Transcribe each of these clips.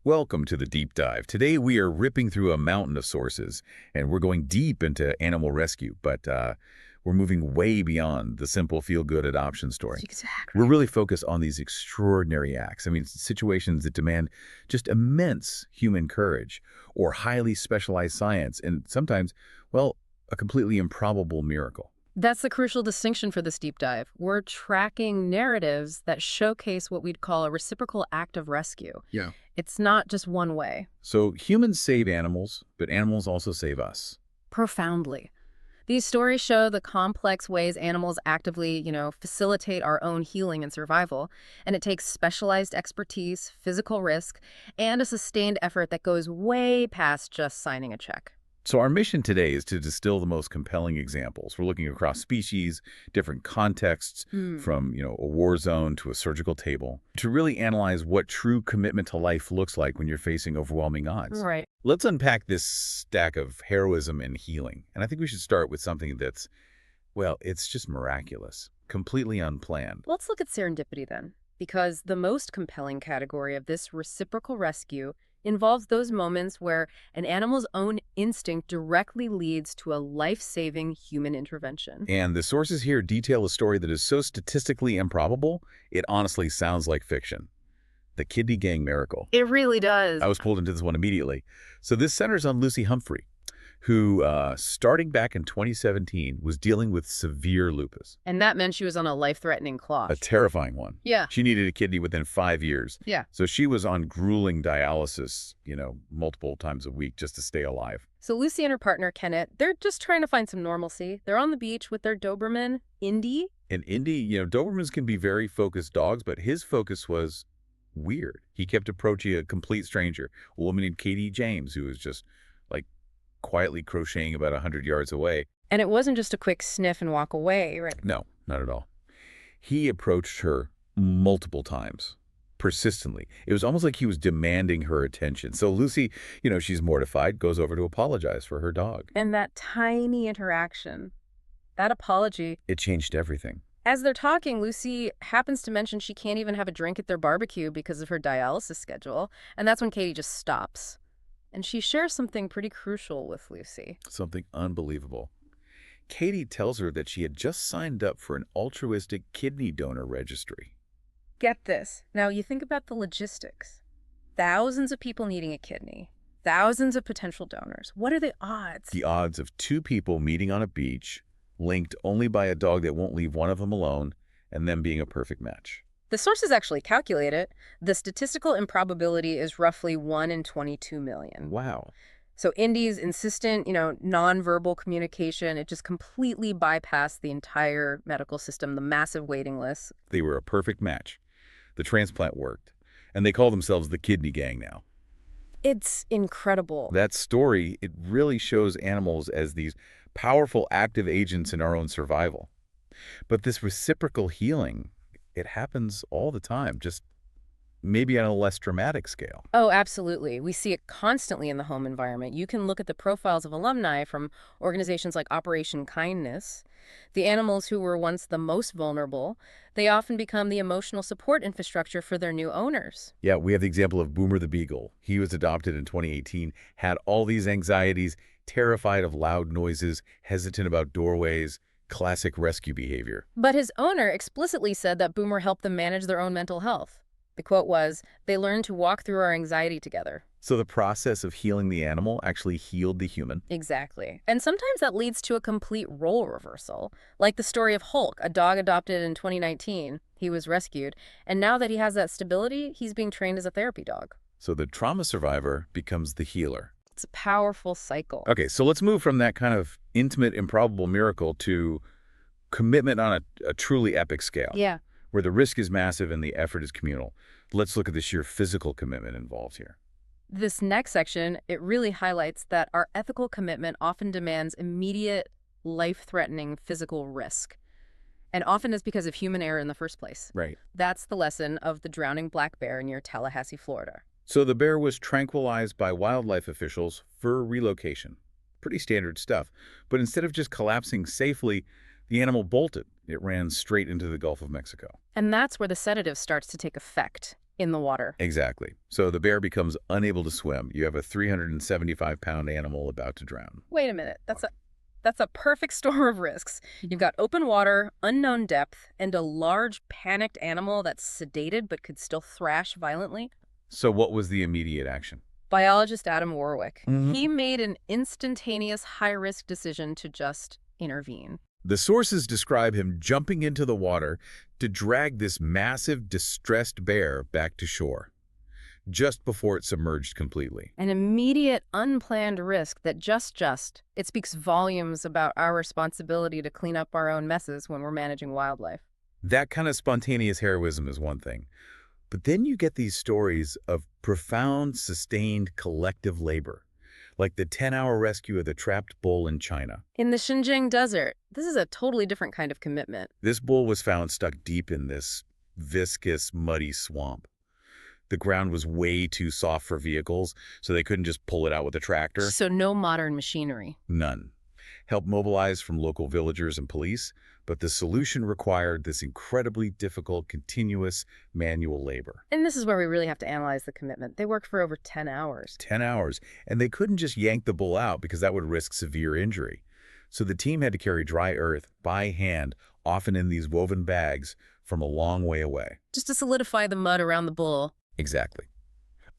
Welcome to the deep dive. Today we are ripping through a mountain of sources, and we're going deep into animal rescue, but we're moving way beyond the simple feel-good adoption story. Exactly. We're really focused on these extraordinary acts. I mean, situations that demand just immense human courage or highly specialized science, and sometimes, well, a completely improbable miracle. That's the crucial distinction for this deep dive. We're tracking narratives that showcase what we'd call a reciprocal act of rescue. Yeah. It's not just one way. So humans save animals, but animals also save us. Profoundly. These stories show the complex ways animals actively, facilitate our own healing and survival. And it takes specialized expertise, physical risk, and a sustained effort that goes way past just signing a check. So our mission today is to distill the most compelling examples. We're looking across species, different contexts, from, a war zone to a surgical table, to really analyze what true commitment to life looks like when you're facing overwhelming odds. Right. Let's unpack this stack of heroism and healing. And I think we should start with something that's, well, it's just miraculous, completely unplanned. Let's look at serendipity then, because the most compelling category of this reciprocal rescue involves those moments where an animal's own instinct directly leads to a life-saving human intervention. And the sources here detail a story that is so statistically improbable, it honestly sounds like fiction. The kidney gang miracle. It really does. I was pulled into this one immediately. So this centers on Lucy Humphrey, who, starting back in 2017, was dealing with severe lupus. And that meant she was on a life-threatening cloth. A terrifying one. Yeah. She needed a kidney within 5 years. Yeah. So she was on grueling dialysis, multiple times a week just to stay alive. So Lucy and her partner, Kenneth, they're just trying to find some normalcy. They're on the beach with their Doberman, Indy. And Indy, Dobermans can be very focused dogs, but his focus was weird. He kept approaching a complete stranger, a woman named Katie James, who was just, quietly crocheting about 100 yards away. And it wasn't just a quick sniff and walk away, right? No, not at all. He approached her multiple times, persistently. It was almost like he was demanding her attention. So Lucy, she's mortified, goes over to apologize for her dog. And that tiny interaction, that apology. It changed everything. As they're talking, Lucy happens to mention she can't even have a drink at their barbecue because of her dialysis schedule. And that's when Katie just stops. And she shares something pretty crucial with Lucy. Something unbelievable. Katie tells her that she had just signed up for an altruistic kidney donor registry. Get this. Now, you think about the logistics. Thousands of people needing a kidney. Thousands of potential donors. What are the odds? The odds of two people meeting on a beach, linked only by a dog that won't leave one of them alone, and them being a perfect match. The sources actually calculate it. The statistical improbability is roughly 1 in 22 million. Wow. So Indy's insistent, nonverbal communication, it just completely bypassed the entire medical system, the massive waiting list. They were a perfect match. The transplant worked. And they call themselves the kidney gang now. It's incredible. That story, it really shows animals as these powerful active agents in our own survival. But this reciprocal healing, it happens all the time, just maybe on a less dramatic scale. Oh, absolutely. We see it constantly in the home environment. You can look at the profiles of alumni from organizations like Operation Kindness. The animals who were once the most vulnerable, they often become the emotional support infrastructure for their new owners. Yeah, we have the example of Boomer the Beagle. He was adopted in 2018, had all these anxieties, terrified of loud noises, hesitant about doorways, classic rescue behavior. But his owner explicitly said that Boomer helped them manage their own mental health. The quote was, "They learned to walk through our anxiety together." So the process of healing the animal actually healed the human. Exactly. And sometimes that leads to a complete role reversal. Like the story of Hulk, a dog adopted in 2019. He was rescued. And now that he has that stability, he's being trained as a therapy dog. So the trauma survivor becomes the healer. It's a powerful cycle. Okay, so let's move from that kind of intimate, improbable miracle to commitment on a truly epic scale. Yeah. Where the risk is massive and the effort is communal. Let's look at the sheer physical commitment involved here. This next section, it really highlights that our ethical commitment often demands immediate, life-threatening physical risk. And often is because of human error in the first place. Right. That's the lesson of the drowning black bear near Tallahassee, Florida. So the bear was tranquilized by wildlife officials for relocation. Pretty standard stuff. But instead of just collapsing safely, the animal bolted. It ran straight into the Gulf of Mexico. And that's where the sedative starts to take effect. in the water. Exactly. So the bear becomes unable to swim. You have a 375-pound animal about to drown. Wait a minute. That's a perfect storm of risks. You've got open water, unknown depth, and a large panicked animal that's sedated but could still thrash violently. So what was the immediate action? Biologist Adam Warwick. Mhm. He made an instantaneous high-risk decision to just intervene. The sources describe him jumping into the water to drag this massive, distressed bear back to shore, just before it submerged completely. An immediate, unplanned risk that it speaks volumes about our responsibility to clean up our own messes when we're managing wildlife. That kind of spontaneous heroism is one thing. But then you get these stories of profound, sustained collective labor, like the 10-hour rescue of the trapped bull in China. In the Xinjiang desert, this is a totally different kind of commitment. This bull was found stuck deep in this viscous, muddy swamp. The ground was way too soft for vehicles, so they couldn't just pull it out with a tractor. So no modern machinery. None. Help mobilized from local villagers and police, but the solution required this incredibly difficult, continuous manual labor. And this is where we really have to analyze the commitment. They worked for over 10 hours. 10 hours, and they couldn't just yank the bull out because that would risk severe injury. So the team had to carry dry earth by hand, often in these woven bags, from a long way away. Just to solidify the mud around the bull. Exactly.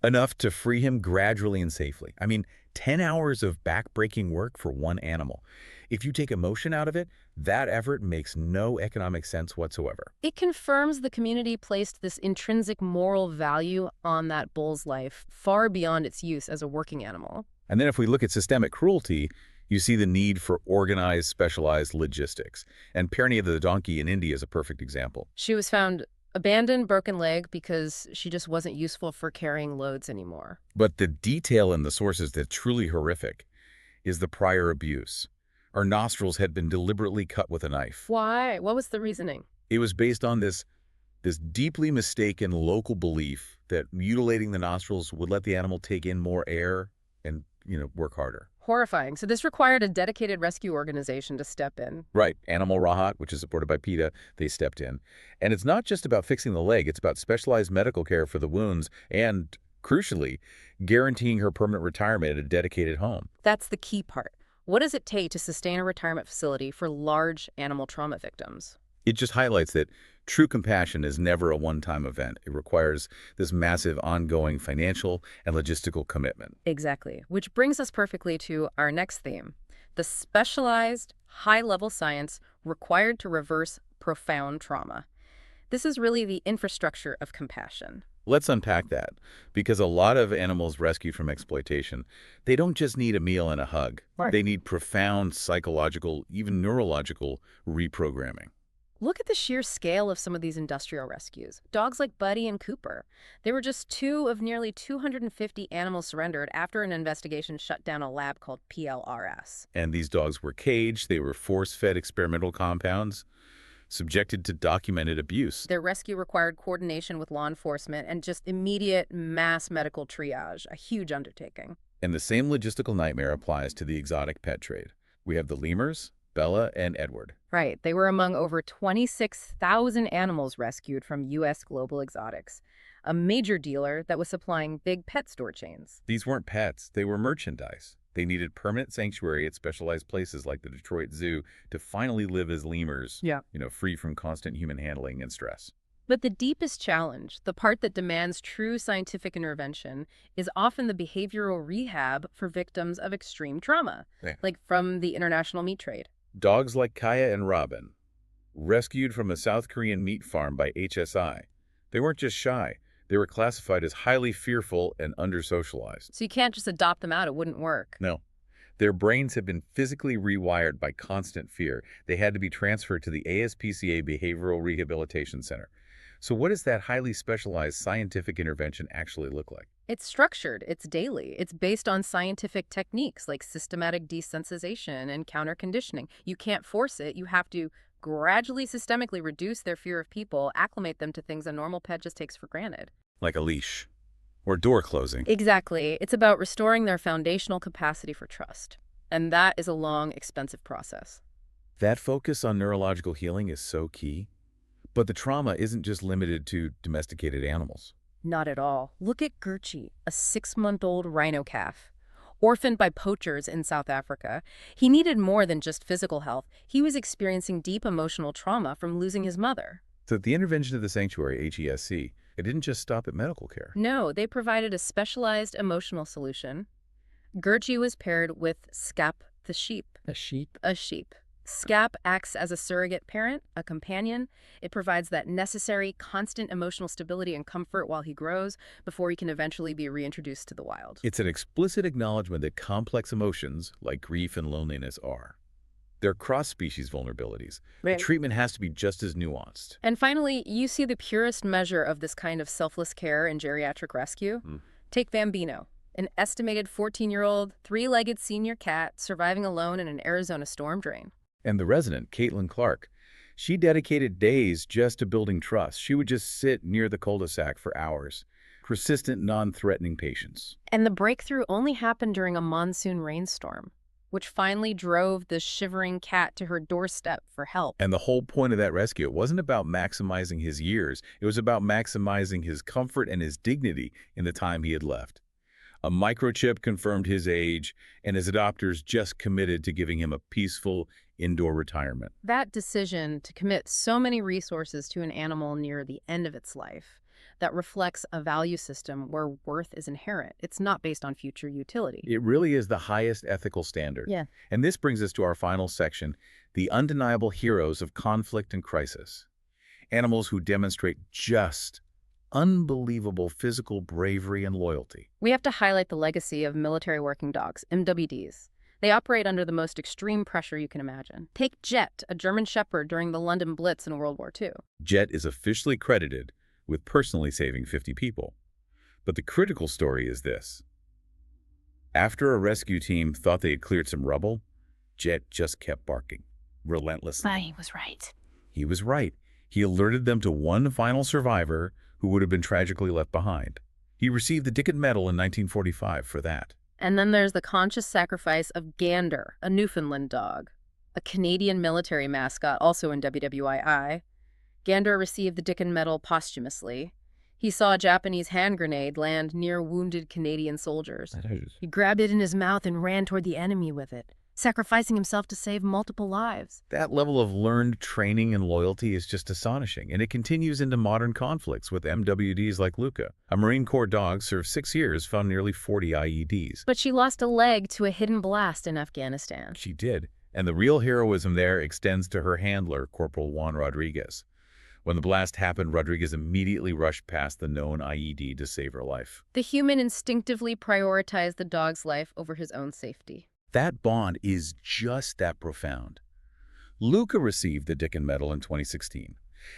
Enough to free him gradually and safely. I mean, 10 hours of back-breaking work for one animal. If you take emotion out of it, that effort makes no economic sense whatsoever. It confirms the community placed this intrinsic moral value on that bull's life, far beyond its use as a working animal. And then if we look at systemic cruelty, you see the need for organized, specialized logistics. And Pernia the donkey in India is a perfect example. She was found abandoned, broken leg, because she just wasn't useful for carrying loads anymore. But the detail in the sources that's truly horrific is the prior abuse. Her nostrils had been deliberately cut with a knife. Why? What was the reasoning? It was based on this deeply mistaken local belief that mutilating the nostrils would let the animal take in more air and, work harder. Horrifying. So this required a dedicated rescue organization to step in. Right. Animal Rahat, which is supported by PETA, they stepped in. And it's not just about fixing the leg. It's about specialized medical care for the wounds and, crucially, guaranteeing her permanent retirement at a dedicated home. That's the key part. What does it take to sustain a retirement facility for large animal trauma victims? It just highlights that true compassion is never a one-time event. It requires this massive ongoing financial and logistical commitment. Exactly. Which brings us perfectly to our next theme, the specialized, high-level science required to reverse profound trauma. This is really the infrastructure of compassion. Let's unpack that, because a lot of animals rescued from exploitation, they don't just need a meal and a hug. Right. They need profound psychological, even neurological reprogramming. Look at the sheer scale of some of these industrial rescues. Dogs like Buddy and Cooper. They were just two of nearly 250 animals surrendered after an investigation shut down a lab called PLRS. And these dogs were caged, they were force-fed experimental compounds, subjected to documented abuse. Their rescue required coordination with law enforcement and just immediate mass medical triage, a huge undertaking. And the same logistical nightmare applies to the exotic pet trade. We have the lemurs, Bella, and Edward. Right. They were among over 26,000 animals rescued from U.S. Global Exotics, a major dealer that was supplying big pet store chains. These weren't pets, they were merchandise. They needed permanent sanctuary at specialized places like the Detroit Zoo to finally live as lemurs, free from constant human handling and stress. But the deepest challenge, the part that demands true scientific intervention, is often the behavioral rehab for victims of extreme trauma, like from the international meat trade. Dogs like Kaya and Robin, rescued from a South Korean meat farm by HSI. They weren't just shy. They were classified as highly fearful and under-socialized. So you can't just adopt them out. It wouldn't work. No. Their brains had been physically rewired by constant fear. They had to be transferred to the ASPCA Behavioral Rehabilitation Center. So what does that highly specialized scientific intervention actually look like? It's structured, it's daily, it's based on scientific techniques like systematic desensitization and counter-conditioning. You can't force it, you have to gradually systemically reduce their fear of people, acclimate them to things a normal pet just takes for granted. Like a leash or door closing. Exactly. It's about restoring their foundational capacity for trust. And that is a long, expensive process. That focus on neurological healing is so key. But the trauma isn't just limited to domesticated animals. Not at all. Look at Gertrude, a 6-month-old rhino calf. Orphaned by poachers in South Africa, he needed more than just physical health. He was experiencing deep emotional trauma from losing his mother. So the intervention of the sanctuary, HESC, it didn't just stop at medical care. No, they provided a specialized emotional solution. Gertrude was paired with Scap the sheep. A sheep? A sheep. Scap acts as a surrogate parent, a companion. It provides that necessary, constant emotional stability and comfort while he grows before he can eventually be reintroduced to the wild. It's an explicit acknowledgement that complex emotions, like grief and loneliness, they're cross-species vulnerabilities. The treatment has to be just as nuanced. And finally, you see the purest measure of this kind of selfless care in geriatric rescue. Take Bambino, an estimated 14-year-old, 3-legged senior cat surviving alone in an Arizona storm drain. And the resident, Caitlin Clark, she dedicated days just to building trust. She would just sit near the cul-de-sac for hours. Persistent, non-threatening patience. And the breakthrough only happened during a monsoon rainstorm, which finally drove the shivering cat to her doorstep for help. And the whole point of that rescue, it wasn't about maximizing his years. It was about maximizing his comfort and his dignity in the time he had left. A microchip confirmed his age, and his adopters just committed to giving him a peaceful indoor retirement. That decision to commit so many resources to an animal near the end of its life, that reflects a value system where worth is inherent. It's not based on future utility. It really is the highest ethical standard. Yeah. And this brings us to our final section, the undeniable heroes of conflict and crisis. Animals who demonstrate just unbelievable physical bravery and loyalty. We have to highlight the legacy of military working dogs, MWDs. They operate under the most extreme pressure you can imagine. Take Jet, a German Shepherd during the London Blitz in World War II. Jet is officially credited with personally saving 50 people. But the critical story is this. After a rescue team thought they had cleared some rubble, Jet just kept barking, relentlessly. But he was right. He was right. He alerted them to one final survivor who would have been tragically left behind. He received the Dickett Medal in 1945 for that. And then there's the conscious sacrifice of Gander, a Newfoundland dog, a Canadian military mascot also in WWII. Gander received the Dickett Medal posthumously. He saw a Japanese hand grenade land near wounded Canadian soldiers. He grabbed it in his mouth and ran toward the enemy with it, sacrificing himself to save multiple lives. That level of learned training and loyalty is just astonishing, and it continues into modern conflicts with MWDs like Luca. A Marine Corps dog served 6 years, found nearly 40 IEDs. But she lost a leg to a hidden blast in Afghanistan. She did, and the real heroism there extends to her handler, Corporal Juan Rodriguez. When the blast happened, Rodriguez immediately rushed past the known IED to save her life. The human instinctively prioritized the dog's life over his own safety. That bond is just that profound. Luca received the Dickett Medal in 2016,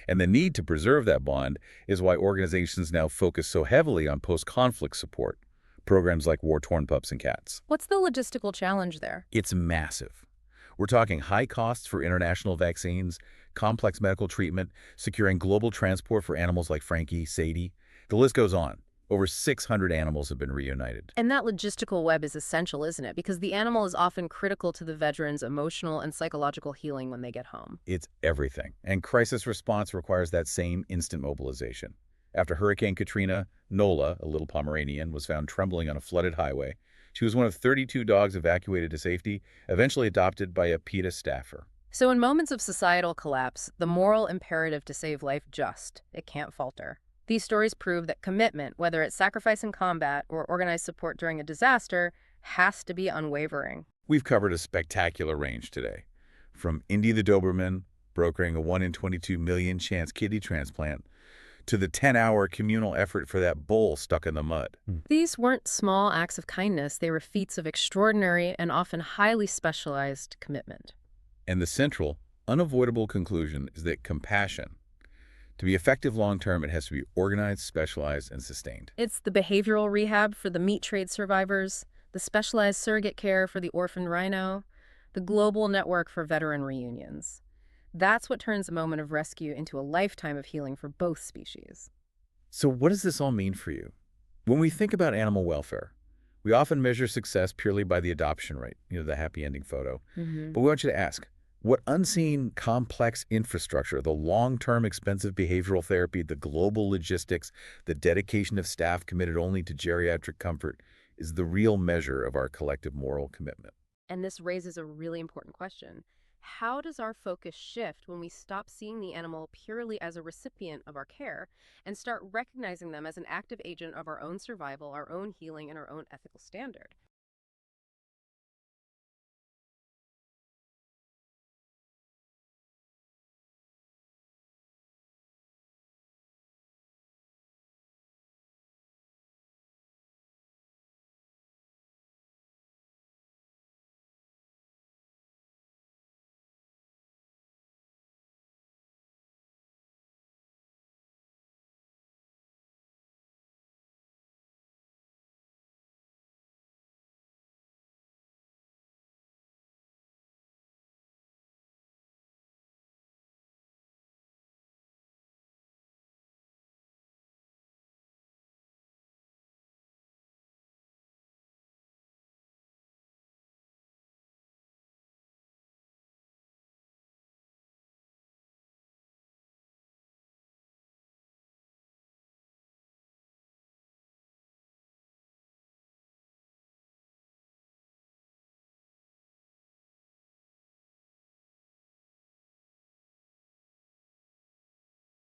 and the need to preserve that bond is why organizations now focus so heavily on post-conflict support, programs like War-Torn Pups and Cats. What's the logistical challenge there? It's massive. We're talking high costs for international vaccines, complex medical treatment, securing global transport for animals like Frankie, Sadie. The list goes on. Over 600 animals have been reunited. And that logistical web is essential, isn't it? Because the animal is often critical to the veteran's emotional and psychological healing when they get home. It's everything. And crisis response requires that same instant mobilization. After Hurricane Katrina, Nola, a little Pomeranian, was found trembling on a flooded highway. She was one of 32 dogs evacuated to safety, eventually adopted by a PETA staffer. So in moments of societal collapse, the moral imperative to save life it can't falter. These stories prove that commitment, whether it's sacrifice in combat or organized support during a disaster, has to be unwavering. We've covered a spectacular range today. From Indy the Doberman, brokering a 1 in 22 million chance kidney transplant, to the 10-hour communal effort for that bull stuck in the mud. These weren't small acts of kindness. They were feats of extraordinary and often highly specialized commitment. And the central, unavoidable conclusion is that compassion, to be effective long-term, it has to be organized, specialized, and sustained. It's the behavioral rehab for the meat trade survivors, the specialized surrogate care for the orphaned rhino, the global network for veteran reunions. That's what turns a moment of rescue into a lifetime of healing for both species. So what does this all mean for you? When we think about animal welfare, we often measure success purely by the adoption rate, the happy ending photo. But we want you to ask, What unseen, complex infrastructure, the long-term expensive behavioral therapy, the global logistics, the dedication of staff committed only to geriatric comfort is the real measure of our collective moral commitment. And this raises a really important question. How does our focus shift when we stop seeing the animal purely as a recipient of our care and start recognizing them as an active agent of our own survival, our own healing, and our own ethical standard?